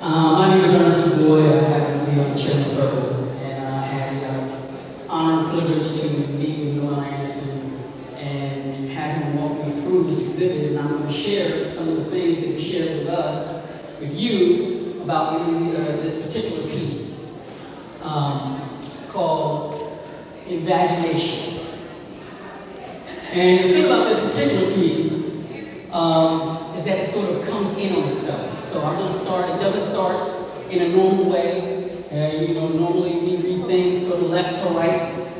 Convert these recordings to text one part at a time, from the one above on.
My name is Ernest Savoy. I happen to be on the chairman circle, and I had the honor and privilege to meet with Noel and have him walk me through this exhibit. And I'm going to share some of the things that he shared with us, with you, about this particular piece called Imagination. And the thing about this particular piece is that it sort of comes in on itself. So I'm going to start, it doesn't start in a normal way. Normally we read things sort of left to right.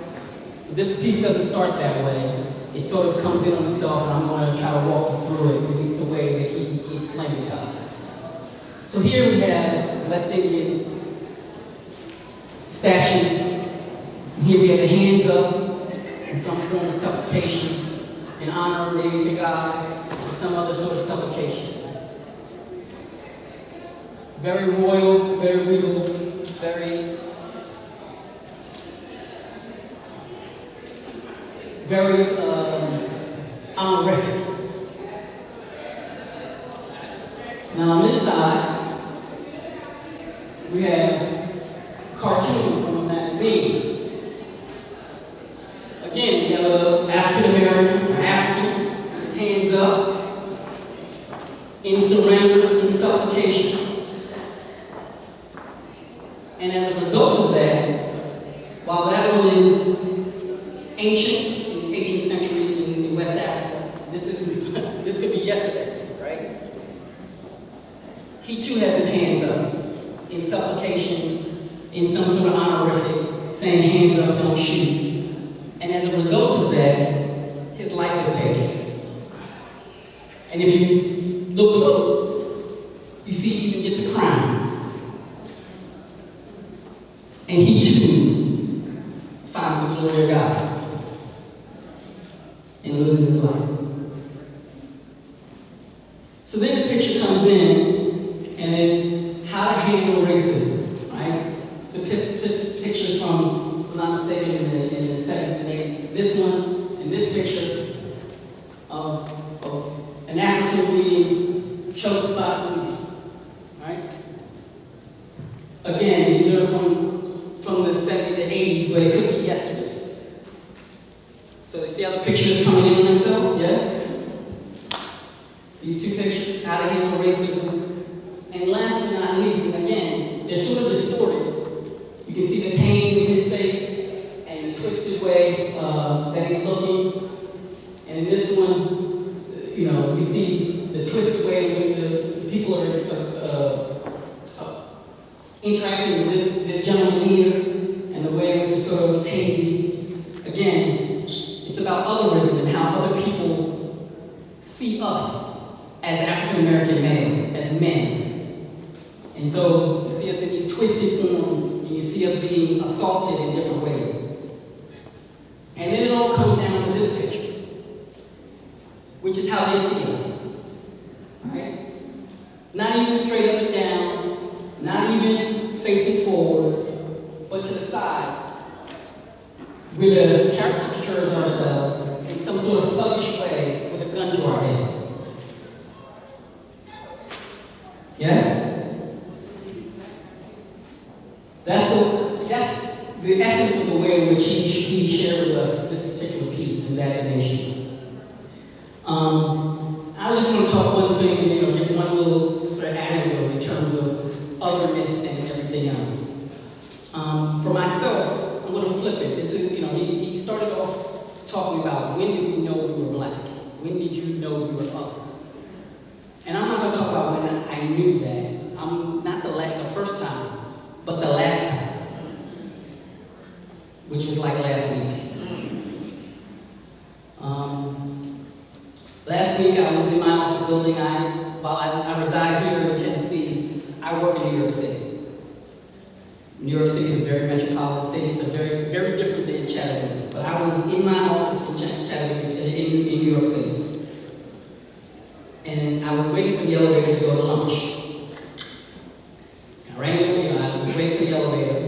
This piece doesn't start that way. It sort of comes in on itself, and I'm going to try to walk you through it, at least the way that he explained it to us. So here we have West Indian statue. Here we have the hands up in some form of supplication, in honor maybe to God, or some other sort of supplication. Very royal, very regal, very honorific. Now on this side, we have a cartoon from a magazine. Again, we have an African American, or African, his hands up, in surrender, in supplication. And as a result of that, while that one is ancient, in the 18th century in West Africa, this could be yesterday, right? He too has his hands up in supplication, in some sort of honorific, saying hands up, don't shoot. And as a result of that, his life is taken. And if you look close, you see he even gets a crown. And he too finds the glory of God and loses his life. So then the picture comes in, and it's how to handle racism, right? So pictures from, if I'm not mistaken, in the 70s and 80s. This one and this picture of an African being choked by police, right? Again, these are from the 70s, the 80s, but it could be yesterday. So you see how the picture is coming in on itself? Yes? These two pictures, how to handle racism. And last but not least, and again, they're sort of distorted. You can see the pain in his face and the twisted way that he's looking. And in this one, you can see the twisted way in which the people are interacting with this gentleman here, and the way in which it's sort of hazy. Again, it's about otherism and how other people see us as African American males, as men. And so you see us in these twisted forms, and you see us being assaulted in different ways. And then it all comes down to this picture, which is how they see us. Right? Not even straight up and down, not even facing forward, but to the side. We're the caricatures ourselves in some sort of thuggish way with a gun to our head. Yes? That's the essence of the way in which he shared with us this particular piece, Imagination. I just want to talk one thing, give one little sort of anecdote in terms of otherness and everything else. For myself, I'm going to flip it. This is, he started off talking about when did we know we were black? When did you know you were other? And I'm not going to talk about when I knew that. I'm not the first time, but the last time, which was like last week. Last week I was in my office building. While I reside here in Tennessee, I work in New York City. New York City is a very metropolitan city. It's a very, very different than Chattanooga. But I was in my office in Chattanooga, in New York City. And I was waiting for the elevator to go to lunch. I was waiting for the elevator.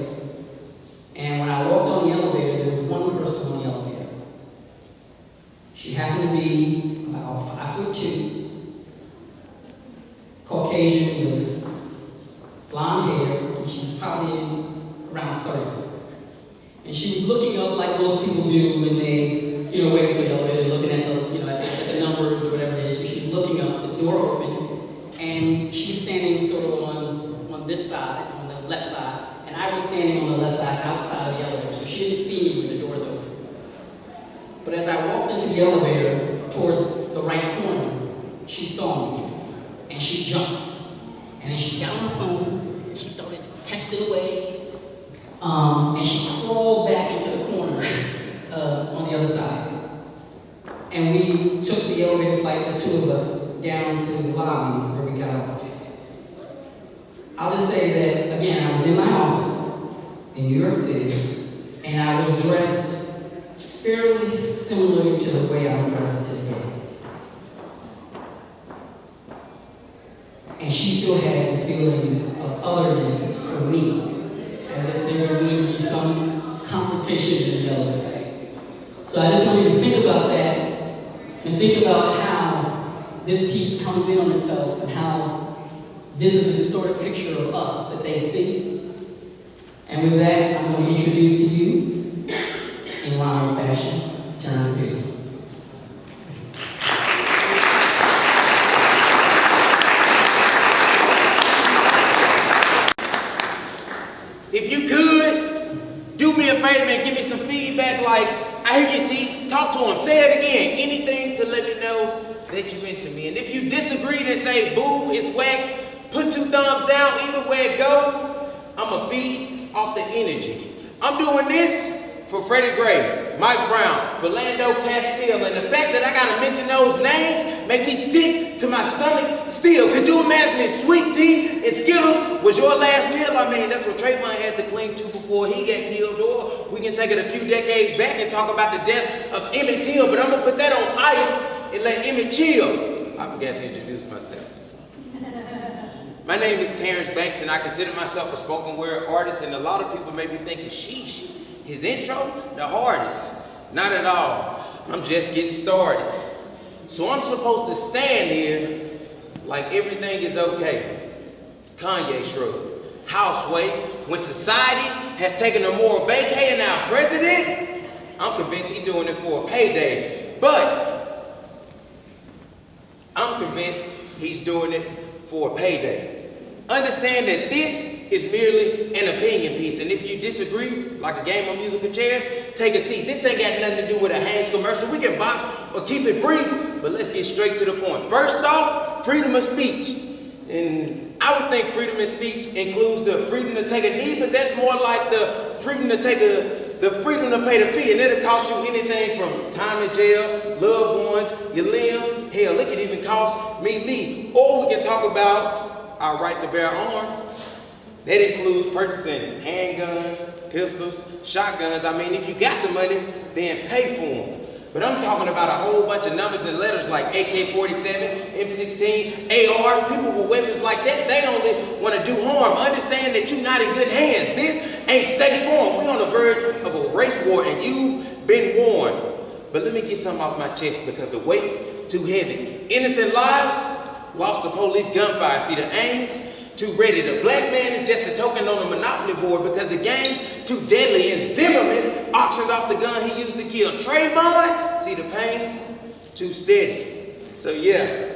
And when I walked on the elevator, there was one person on the elevator. She happened to be about 5'2", Caucasian with standing sort of on this side, on the left side, and I was standing on the left side outside of the elevator, so she didn't see me when the doors opened. But as I walked into the elevator towards the right corner, she saw me, and she jumped. And then she got on her phone, and she started texting away, and she crawled back into the corner on the other side. And we took the elevator flight, the two of us, down to the lobby where we got off. I'll just say that, again, I was in my office in New York City, and I was dressed fairly similar to the way I'm dressed today. And she still had the feeling of otherness for me, as if there was going to be some confrontation in the elevator. So I just want you to think about that, and think about how this piece comes in on itself, and how this is a distorted picture of us that they see. And with that, I'm going to introduce to you, in rhyme or fashion, Terrence Banks. If you could, do me a favor and give me some feedback like, I hear you, T, talk to him, say it again, anything to let me know that you're into me. And if you disagree, then say, boo, it's whack, put 2 thumbs down, either way it go, I'ma feed off the energy. I'm doing this for Freddie Gray, Mike Brown, Philando Castile, and the fact that I gotta mention those names make me sick to my stomach still. Could you imagine if Sweet Tea and Skittles was your last meal? I mean, that's what Trayvon had to cling to before he got killed, or we can take it a few decades back and talk about the death of Emmett Till, but I'm gonna put that on ice and let Emmett chill. I forgot to introduce myself. My name is Terrence Banks, and I consider myself a spoken word artist, and a lot of people may be thinking, sheesh, his intro, the hardest. Not at all. I'm just getting started. So I'm supposed to stand here like everything is okay. Kanye shrug. Houseway, when society has taken a moral vacay and our president, I'm convinced he's doing it for a payday. But I'm convinced he's doing it for a payday. Understand that this is merely an opinion piece, and if you disagree, like a game of musical chairs, take a seat. This ain't got nothing to do with a Hanes commercial. We can box or keep it brief, but let's get straight to the point. First off, freedom of speech. And I would think freedom of speech includes the freedom to take a knee, but that's more like the freedom to the freedom to pay the fee, and it'll cost you anything from time in jail, loved ones, your limbs, hell, it could even cost me. Or we can talk about our right to bear arms. That includes purchasing handguns, pistols, shotguns. I mean, if you got the money, then pay for them. But I'm talking about a whole bunch of numbers and letters like AK-47, M16, ARs, people with weapons like that, they only want to do harm. Understand that you're not in good hands. This ain't State Farm. We're on the verge of a race war, and you've been warned. But let me get something off my chest because the weight's too heavy. Innocent lives lost to police gunfire. See, the aim's too ready. The black man is just a token on the Monopoly board because the game's too deadly, and Zimmerman auctioned off the gun he used to kill Trayvon. See, the pain's too steady. So yeah,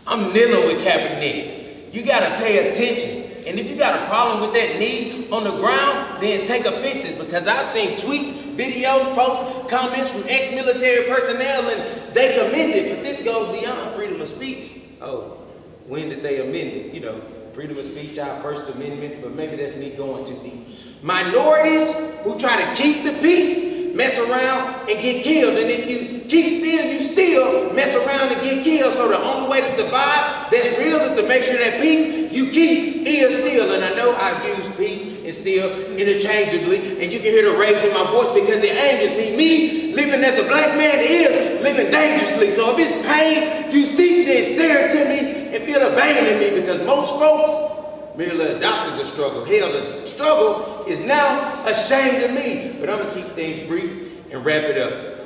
I'm kneeling with Kaepernick. You gotta pay attention. And if you got a problem with that knee on the ground, then take offenses, because I've seen tweets, videos, posts, comments from ex-military personnel, and they commend it, but this goes beyond freedom of speech. Oh, when did they amend it? You know, freedom of speech, our First Amendment, but maybe that's me going too deep. Minorities who try to keep the peace, mess around and get killed. And if you keep still, you still mess around and get killed. So the only way to survive that's real is to make sure that peace you keep is still. And I know I've used peace and still interchangeably, and you can hear the rage in my voice because it angers me. Me living as a black man is living dangerously. So if it's pain you seek, then stare to me and feel the pain in me, because most folks merely adopted the struggle. Hell, the struggle is now ashamed of me. But I'm gonna keep things brief and wrap it up.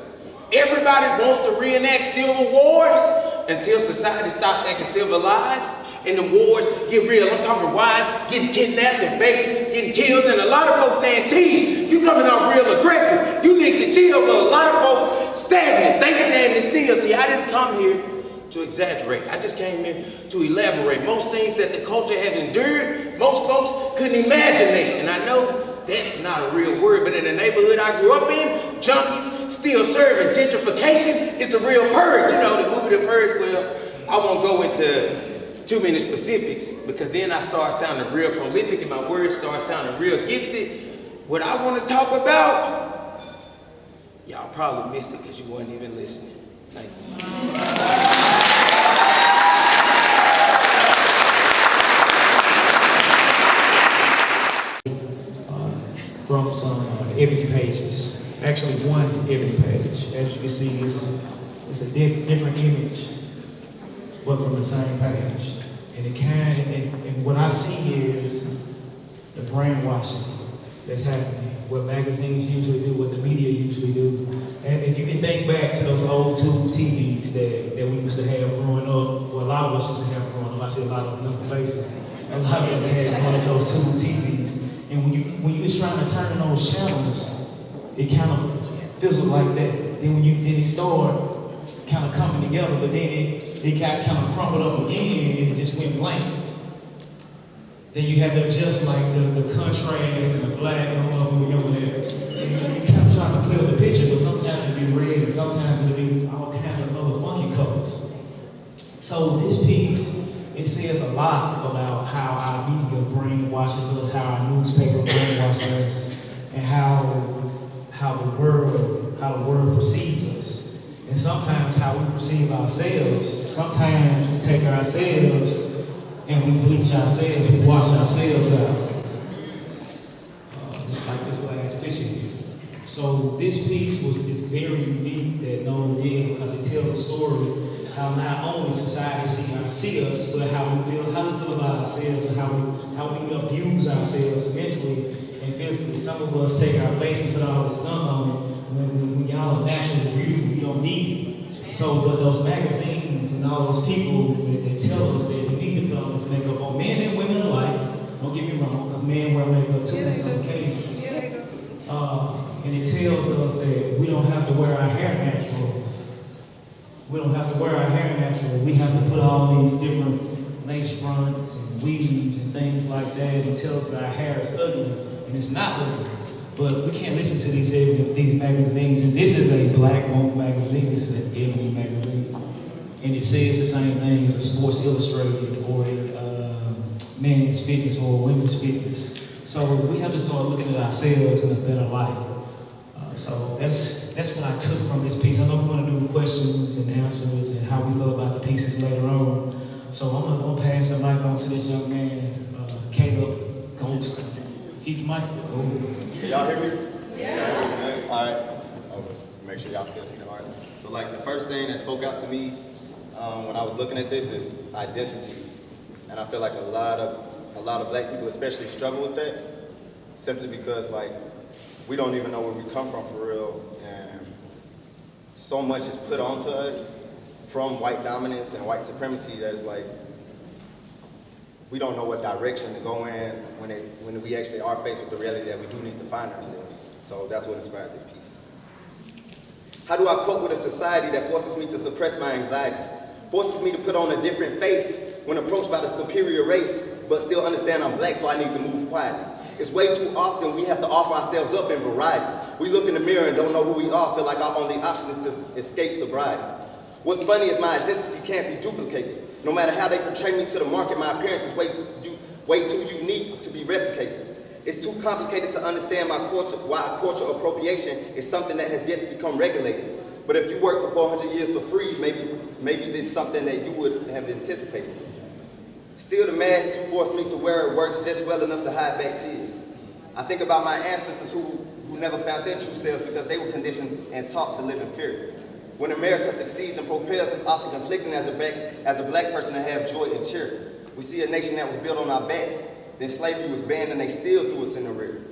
Everybody wants to reenact civil wars until society stops acting civilized and the wars get real. I'm talking wives getting kidnapped and babies getting killed, and a lot of folks saying, T, you coming off real aggressive. You need to chill, but a lot of folks stagnant. They standing still. See, I didn't come here to exaggerate. I just came here to elaborate. Most things that the culture has endured, most folks couldn't imagine it. And I know that's not a real word, but in the neighborhood I grew up in, junkies still serving. Gentrification is the real purge. You know, the movie The Purge. Well, I won't go into too many specifics because then I start sounding real prolific and my words start sounding real gifted. What I want to talk about, y'all probably missed it because you weren't even listening. Thank you. From some ebony pages. Actually, one ebony page. As you can see, it's a different image, but from the same page. And and what I see is the brainwashing that's happening. What magazines usually do, what the media usually do. And if you can think back to those old tube TVs that we used to have growing up, well, a lot of us used to have growing up. I see a lot of young faces. A lot of us had one of those tube TVs. And when you was trying to turn those channels, it kind of fizzled like that. Then then it started kind of coming together, but then it got kind of crumpled up again and it just went blank. Then you have to adjust like the contrast and the black and all of them over there. And you kind of try to clear the picture, but sometimes it'll be red and sometimes it'll be all kinds of other funky colors. So this piece, it says a lot about how our media brainwashes us, how our newspaper brainwashes us, and how the world perceives us. And sometimes how we perceive ourselves. Sometimes we take ourselves and we bleach ourselves, we wash ourselves out. Just like this last picture here. So this piece is very unique that Noel did because it tells a story how not only society see us, but how we feel about ourselves and how we abuse ourselves mentally and physically. Some of us take our face and put all this gunk on it when y'all are naturally beautiful, we don't need it. So, but those magazines and all those people that tell us that we need to put all this makeup on, men and women alike, don't get me wrong, because men wear makeup too on some occasions. And it tells us that we don't have to wear our hair natural. We don't have to wear our hair natural. We have to put all these different lace fronts and weaves and things like that. It tells us that our hair is ugly, and it's not ugly. But we can't listen to these magazines. And this is a Blak magazine. This is an ebony magazine, and it says the same thing as a Sports Illustrated or a men's fitness or women's fitness. So we have to start looking at ourselves in a better light. So that's what I took from this piece. I know we're going to do questions and answers and how we feel about the pieces later on. So I'm going to pass the mic on to this young man, Caleb Golson. Keep the mic. Can y'all hear me? Yeah. All right. Okay. Make sure y'all still see the art. So like the first thing that spoke out to me when I was looking at this is identity. And I feel like a lot of black people especially struggle with that simply because like we don't even know where we come from for real, and so much is put onto us from white dominance and white supremacy that is like we don't know what direction to go in when we actually are faced with the reality that we do need to find ourselves. So that's what inspired this piece. How do I cope with a society that forces me to suppress my anxiety, forces me to put on a different face when approached by the superior race, but still understand I'm black, so I need to move quietly? It's way too often we have to offer ourselves up in variety. We look in the mirror and don't know who we are, feel like our only option is to escape sobriety. What's funny is my identity can't be duplicated. No matter how they portray me to the market, my appearance is way too unique to be replicated. It's too complicated to understand my culture, why cultural appropriation is something that has yet to become regulated. But if you work for 400 years for free, maybe this is something that you would have anticipated. Still, the mask you forced me to wear works just well enough to hide back tears. I think about my ancestors who never found their true selves because they were conditioned and taught to live in fear. When America succeeds and propels, it's often conflicting as a black person to have joy and cheer. We see a nation that was built on our backs, then slavery was banned and they still threw us in the rear.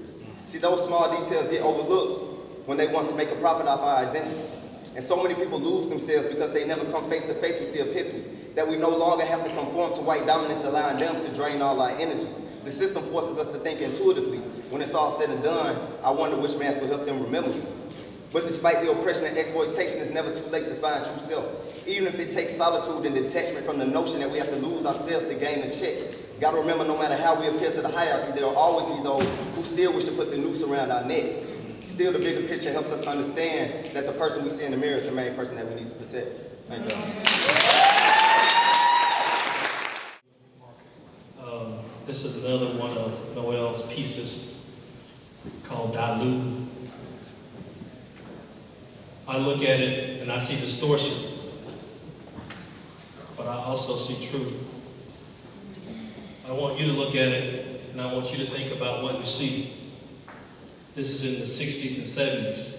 See, those small details get overlooked when they want to make a profit off our identity. And so many people lose themselves because they never come face to face with the epiphany that we no longer have to conform to white dominance, allowing them to drain all our energy. The system forces us to think intuitively. When it's all said and done, I wonder which mask will help them remember me. But despite the oppression and exploitation, it's never too late to find true self. Even if it takes solitude and detachment from the notion that we have to lose ourselves to gain the check. Gotta remember, no matter how we appear to the hierarchy, there will always be those who still wish to put the noose around our necks. Still, the bigger picture helps us understand that the person we see in the mirror is the main person that we need to protect. Thank you. This is another one of Noel's pieces called Dilute. I look at it and I see distortion, but I also see truth. I want you to look at it and I want you to think about what you see. This is in the 60s and 70s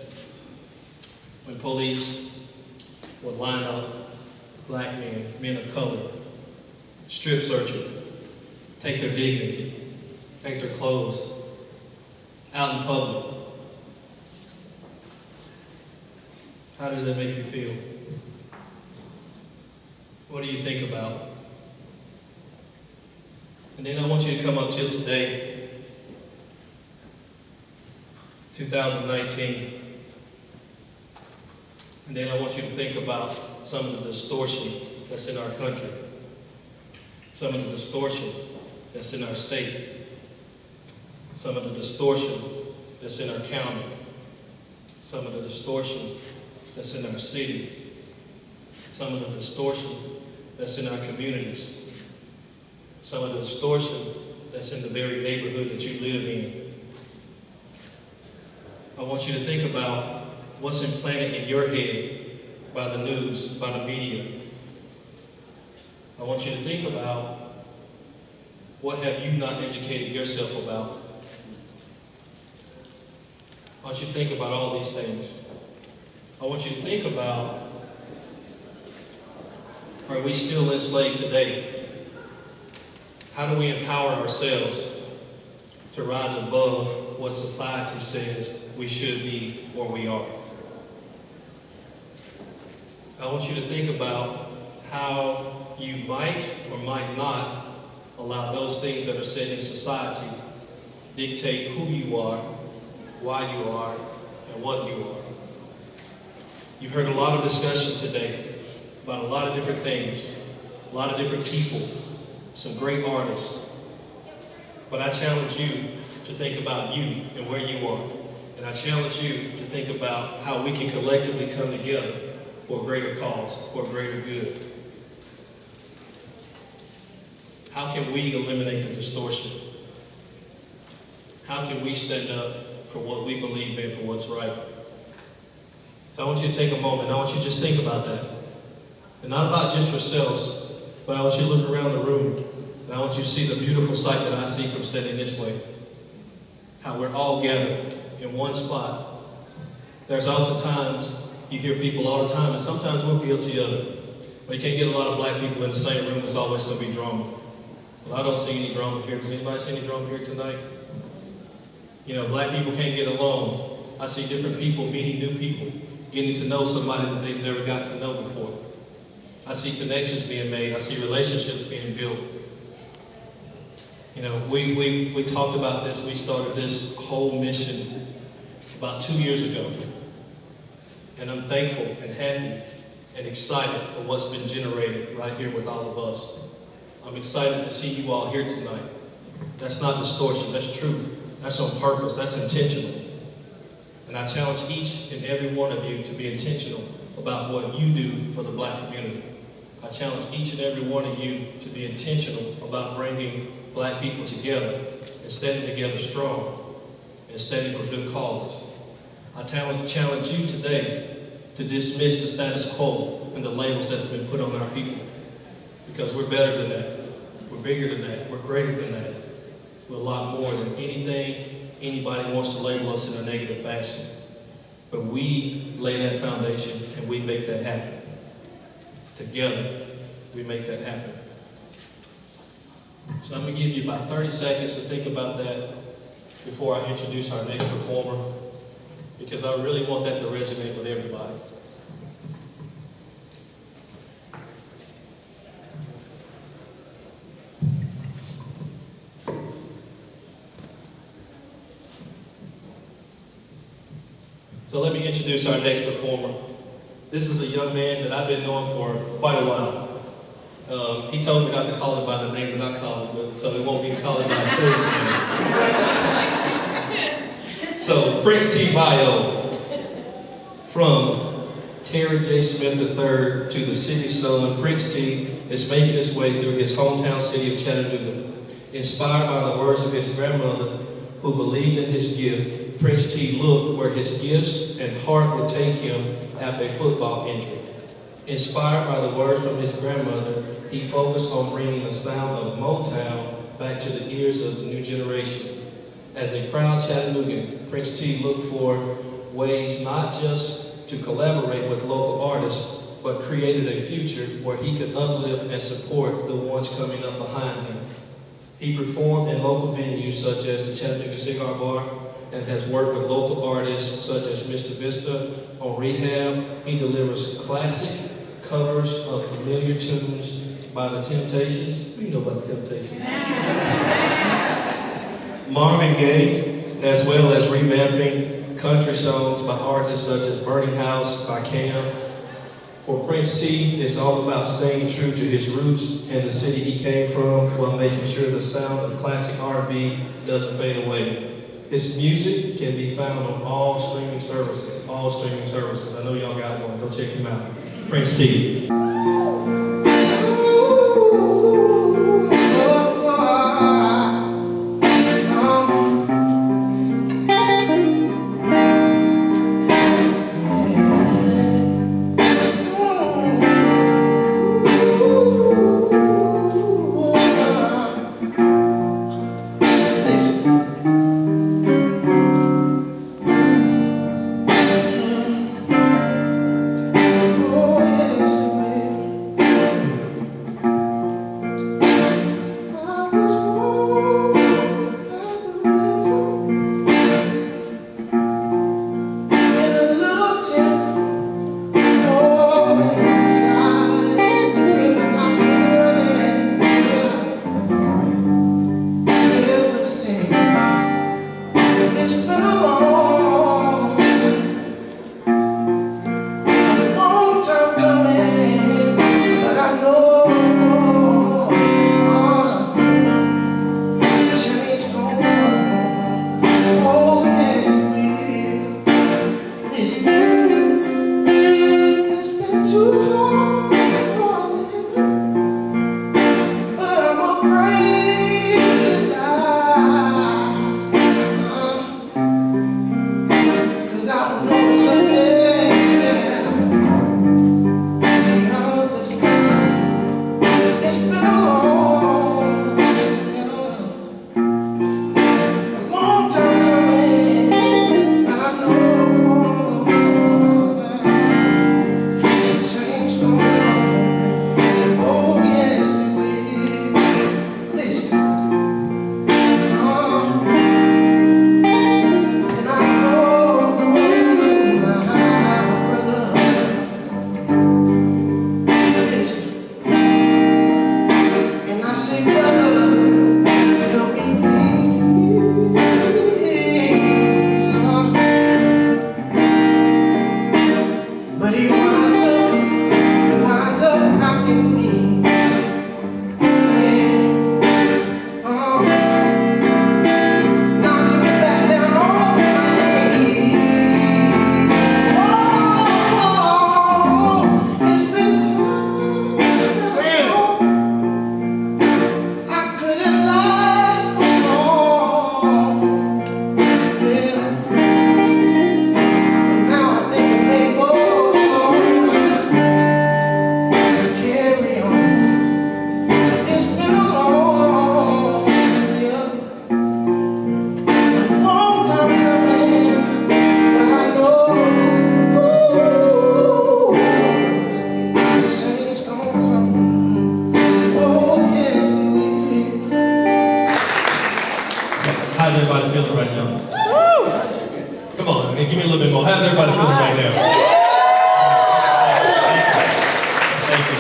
when police would line up black men, men of color, strip search them, take their dignity, take their clothes, out in public. How does that make you feel? What do you think about? And then I want you to come up till today, 2019. And then I want you to think about some of the distortion that's in our country, some of the distortion that's in our state, some of the distortion that's in our county, some of the distortion that's in our city, some of the distortion that's in our communities, some of the distortion that's in the very neighborhood that you live in. I want you to think about what's implanted in your head by the news, by the media. I want you to think about what have you not educated yourself about. I want you to think about all these things. I want you to think about, are we still enslaved today? How do we empower ourselves to rise above what society says we should be or we are? I want you to think about how you might or might not allow those things that are said in society dictate who you are, why you are, and what you are. You've heard a lot of discussion today about a lot of different things, a lot of different people, some great artists. But I challenge you to think about you and where you are. And I challenge you to think about how we can collectively come together for a greater cause, for a greater good. How can we eliminate the distortion? How can we stand up for what we believe in, for what's right? So I want you to take a moment. I want you to just think about that. And not about just yourselves, but I want you to look around the room. And I want you to see the beautiful sight that I see from standing this way. How we're all gathered in one spot. There's oftentimes, you hear people all the time, and sometimes we're guilty of it. But you can't get a lot of black people in the same room, it's always going to be drama. Well, I don't see any drama here. Does anybody see any drama here tonight? You know, black people can't get along. I see different people meeting new people, getting to know somebody that they've never got to know before. I see connections being made. I see relationships being built. You know, we talked about this. We started this whole mission about 2 years ago. And I'm thankful and happy and excited for what's been generated right here with all of us. I'm excited to see you all here tonight. That's not distortion, that's truth. That's on purpose, that's intentional. And I challenge each and every one of you to be intentional about what you do for the black community. I challenge each and every one of you to be intentional about bringing black people together and standing together strong and standing for good causes. I challenge you today to dismiss the status quo and the labels that's been put on our people. Because we're better than that. We're bigger than that. We're greater than that. We're a lot more than anything anybody wants to label us in a negative fashion. But we lay that foundation and we make that happen. Together, we make that happen. So I'm going to give you about 30 seconds to think about that before I introduce our next performer, because I really want that to resonate with everybody. So let me introduce our next performer. This is a young man that I've been knowing for quite a while. He told me not to call him by the name that I call him, so it won't be calling by Stuart's name. So, Prince T bio, from Terry J. Smith III to the city's son, Prince T is making his way through his hometown city of Chattanooga. Inspired by the words of his grandmother, who believed in his gift, Prince T looked where his gifts and heart would take him after a football injury. Inspired by the words from his grandmother, he focused on bringing the sound of Motown back to the ears of the new generation. As a proud Chattanoogan, Prince T looked for ways not just to collaborate with local artists, but created a future where he could uplift and support the ones coming up behind him. He performed in local venues such as the Chattanooga Cigar Bar and has worked with local artists such as Mr. Vista on Rehab. He delivers classic covers of familiar tunes by the Temptations. You know about the Temptations. Marvin Gaye, as well as revamping country songs by artists such as Burning House by Cam. For Prince T, it's all about staying true to his roots and the city he came from while making sure the sound of classic R&B doesn't fade away. His music can be found on all streaming services. I know y'all got one. Go check him out. Prince T.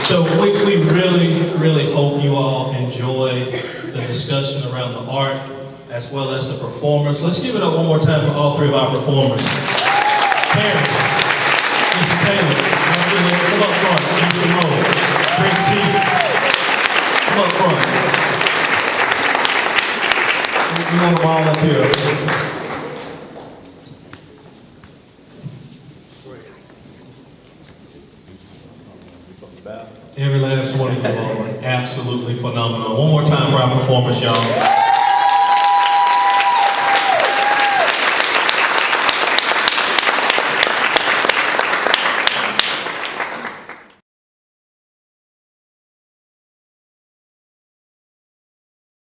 So we really hope you all enjoy the discussion around the art as well as the performers. Let's give it up one more time for all three of our performers. Terrence, Mr. Taylor, come up front, Mr. Noel, Prince T, come up front. We want them all up here. Every last one of you all were absolutely phenomenal. One more time for our performance, y'all.